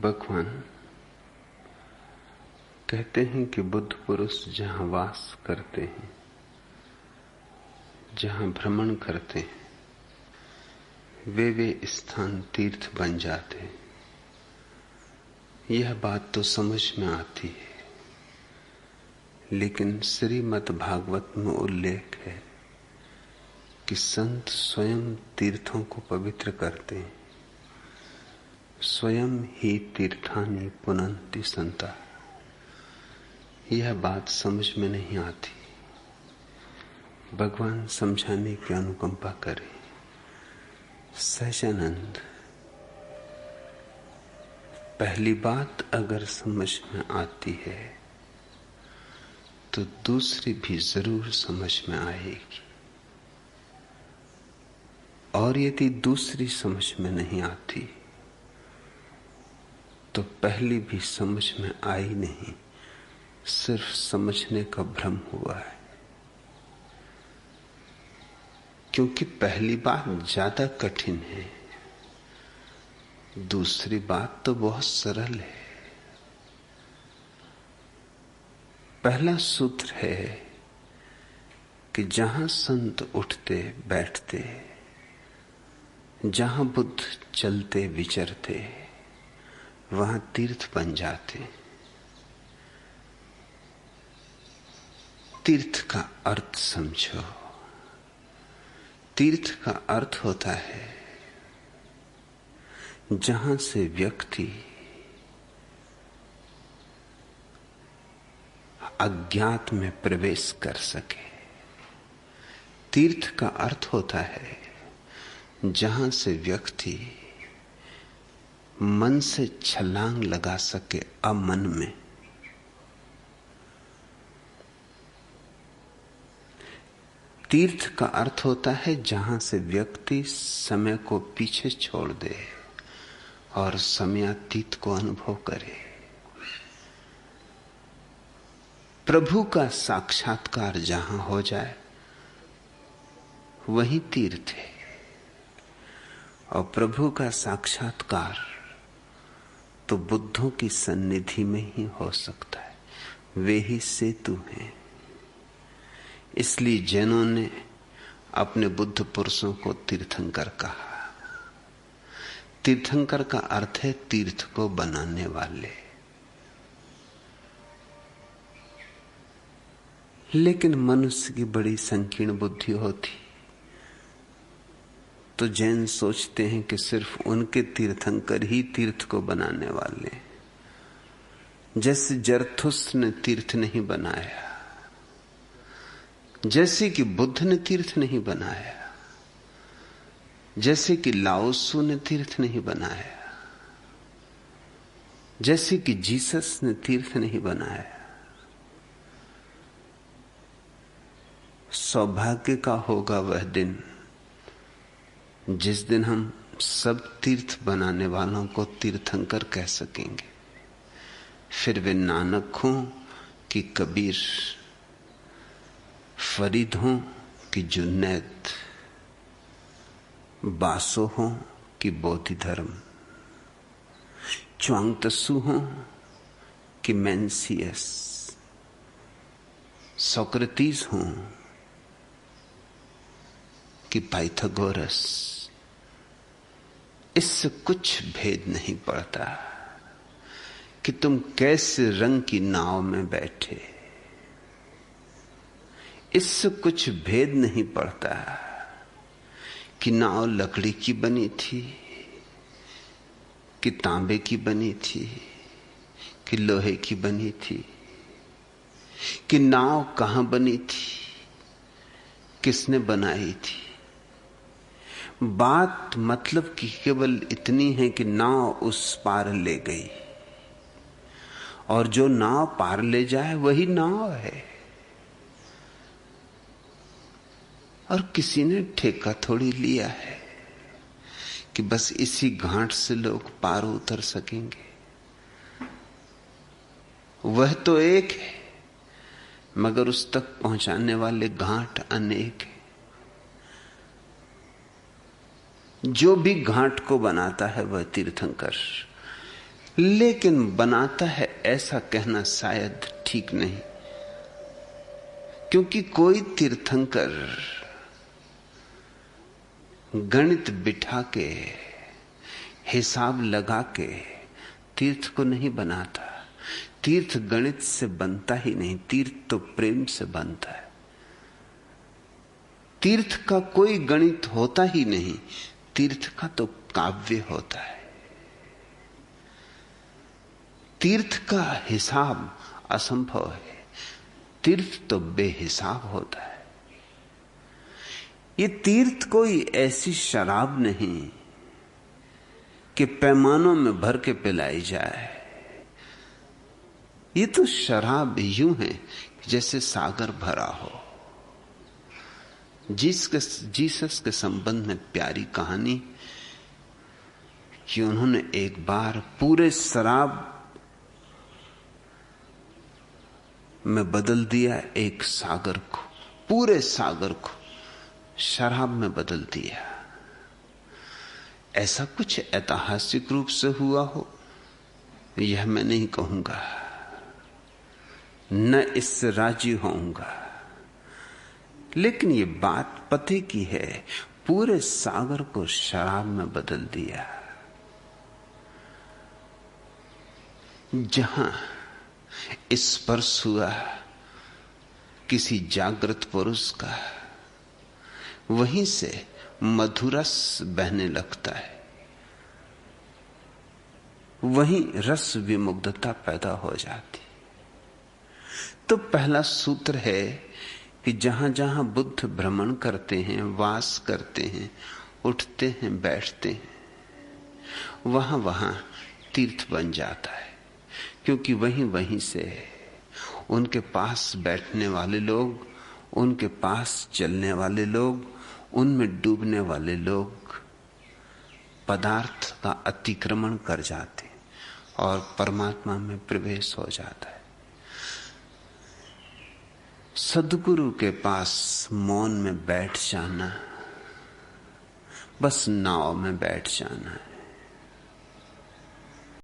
भगवान कहते हैं कि बुद्ध पुरुष जहां वास करते हैं, जहां भ्रमण करते हैं, वे स्थान तीर्थ बन जाते हैं। यह बात तो समझ में आती है, लेकिन श्रीमद् भागवत में उल्लेख है कि संत स्वयं तीर्थों को पवित्र करते हैं। स्वयं ही तीर्थानि पुनन्ति संता। यह बात समझ में नहीं आती। भगवान समझाने की अनुकंपा करें। सहजानंद, पहली बात अगर समझ में आती है तो दूसरी भी जरूर समझ में आएगी, और यदि दूसरी समझ में नहीं आती तो पहली भी समझ में आई नहीं, सिर्फ समझने का भ्रम हुआ है। क्योंकि पहली बात ज्यादा कठिन है, दूसरी बात तो बहुत सरल है। पहला सूत्र है कि जहां संत उठते बैठते, जहां बुद्ध चलते विचरते, वहां तीर्थ बन जाते। तीर्थ का अर्थ समझो। तीर्थ का अर्थ होता है जहां से व्यक्ति अज्ञात में प्रवेश कर सके। तीर्थ का अर्थ होता है जहां से व्यक्ति मन से छलांग लगा सके अमन में। तीर्थ का अर्थ होता है जहां से व्यक्ति समय को पीछे छोड़ दे और समयातीत को अनुभव करे। प्रभु का साक्षात्कार जहां हो जाए वही तीर्थ है। और प्रभु का साक्षात्कार तो बुद्धों की सन्निधि में ही हो सकता है। वे ही सेतु हैं। इसलिए जैनों ने अपने बुद्ध पुरुषों को तीर्थंकर कहा। तीर्थंकर का अर्थ है तीर्थ को बनाने वाले। लेकिन मनुष्य की बड़ी संकीर्ण बुद्धि होती, तो जैन सोचते हैं कि सिर्फ उनके तीर्थंकर ही तीर्थ को बनाने वाले। जैसे जरथुस ने तीर्थ नहीं बनाया, जैसे कि बुद्ध ने तीर्थ नहीं बनाया, जैसे कि लाओत्सु ने तीर्थ नहीं बनाया, जैसे कि जीसस ने तीर्थ नहीं बनाया। सौभाग्य का होगा वह दिन जिस दिन हम सब तीर्थ बनाने वालों को तीर्थंकर कह सकेंगे। फिर वे नानक हों कि कबीर, फरीद हों कि जुन्नैद, बासो हों कि बोधि धर्म, च्वांग-त्सु हों कि मेंसियस, सोक्रेटिस हों कि पाइथागोरस, इससे कुछ भेद नहीं पड़ता कि तुम कैसे रंग की नाव में बैठे। इससे कुछ भेद नहीं पड़ता कि नाव लकड़ी की बनी थी, कि तांबे की बनी थी, कि लोहे की बनी थी, कि नाव कहां बनी थी, किसने बनाई थी। बात मतलब कि केवल इतनी है कि नाव उस पार ले गई, और जो नाव पार ले जाए वही नाव है। और किसी ने ठेका थोड़ी लिया है कि बस इसी घाट से लोग पार उतर सकेंगे। वह तो एक है, मगर उस तक पहुंचाने वाले घाट अनेक हैं। जो भी घाट को बनाता है वह तीर्थंकर। लेकिन बनाता है ऐसा कहना शायद ठीक नहीं, क्योंकि कोई तीर्थंकर गणित बिठा के हिसाब लगा के तीर्थ को नहीं बनाता। तीर्थ गणित से बनता ही नहीं, तीर्थ तो प्रेम से बनता है। तीर्थ का कोई गणित होता ही नहीं, तीर्थ का तो काव्य होता है। तीर्थ का हिसाब असंभव है, तीर्थ तो बेहिसाब होता है। ये तीर्थ कोई ऐसी शराब नहीं कि पैमानों में भर के पिलाई जाए। ये तो शराब यूं है जैसे सागर भरा हो। जीसस के संबंध में प्यारी कहानी कि उन्होंने एक बार पूरे शराब में बदल दिया एक सागर को, पूरे सागर को शराब में बदल दिया। ऐसा कुछ ऐतिहासिक रूप से हुआ हो यह मैं नहीं कहूंगा, न इससे राजी होऊंगा, लेकिन ये बात पते की है, पूरे सागर को शराब में बदल दिया। जहां स्पर्श हुआ किसी जागृत पुरुष का, वहीं से मधुरस बहने लगता है, वहीं रस विमुग्धता पैदा हो जाती। तो पहला सूत्र है कि जहां जहां बुद्ध भ्रमण करते हैं, वास करते हैं, उठते हैं, बैठते हैं, वहां वहां तीर्थ बन जाता है, क्योंकि वहीं वहीं से उनके पास बैठने वाले लोग, उनके पास चलने वाले लोग, उनमें डूबने वाले लोग पदार्थ का अतिक्रमण कर जाते हैं और परमात्मा में प्रवेश हो जाता है। सद्गुरु के पास मौन में बैठ जाना, बस नाव में बैठ जाना है।